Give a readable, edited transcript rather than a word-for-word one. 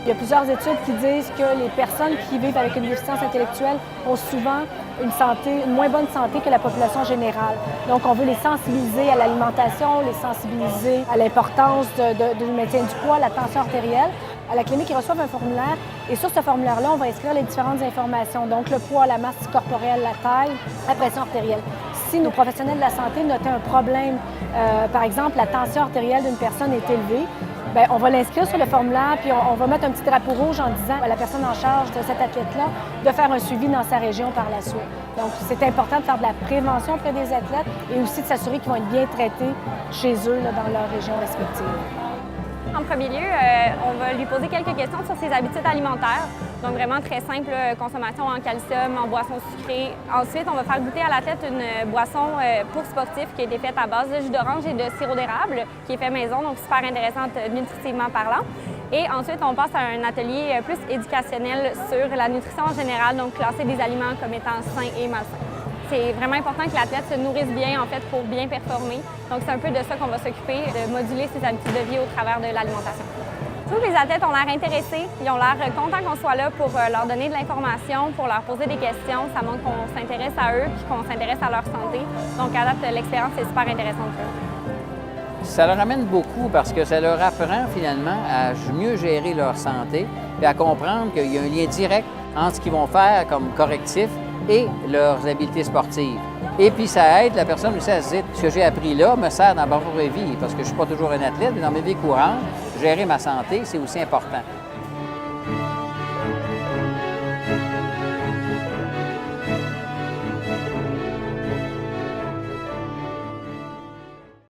Il y a plusieurs études qui disent que les personnes qui vivent avec une déficience intellectuelle ont souvent une moins bonne santé que la population générale. Donc, on veut les sensibiliser à l'alimentation, les sensibiliser à l'importance du maintien du poids, la tension artérielle. À la clinique, ils reçoivent un formulaire et sur ce formulaire-là, on va inscrire les différentes informations. Donc, le poids, la masse corporelle, la taille, la pression artérielle. Si nos professionnels de la santé notaient un problème, par exemple, la tension artérielle d'une personne est élevée, bien, on va l'inscrire sur le formulaire, puis on va mettre un petit drapeau rouge en disant à la personne en charge de cet athlète-là de faire un suivi dans sa région par la suite. Donc, c'est important de faire de la prévention auprès des athlètes et aussi de s'assurer qu'ils vont être bien traités chez eux, là, dans leur région respective. En premier lieu, on va lui poser quelques questions sur ses habitudes alimentaires. Donc vraiment très simple, consommation en calcium, en boissons sucrées. Ensuite, on va faire goûter à l'athlète une boisson pour sportifs qui a été faite à base de jus d'orange et de sirop d'érable, qui est fait maison, donc super intéressante nutritivement parlant. Et ensuite, on passe à un atelier plus éducationnel sur la nutrition en général, donc classer des aliments comme étant sains et malsains. C'est vraiment important que l'athlète se nourrisse bien, en fait, pour bien performer. Donc, c'est un peu de ça qu'on va s'occuper, de moduler ses habitudes de vie au travers de l'alimentation. Tous les athlètes ont l'air intéressés, ils ont l'air contents qu'on soit là pour leur donner de l'information, pour leur poser des questions. Ça montre qu'on s'intéresse à eux puis qu'on s'intéresse à leur santé. Donc, à date, l'expérience est super intéressante pour eux. Ça leur amène beaucoup parce que ça leur apprend finalement à mieux gérer leur santé et à comprendre qu'il y a un lien direct entre ce qu'ils vont faire comme correctif et leurs habiletés sportives. Et puis, ça aide la personne aussi à se dire, ce que j'ai appris là me sert dans ma propre vie, parce que je ne suis pas toujours un athlète, mais dans mes vies courantes, gérer ma santé, c'est aussi important.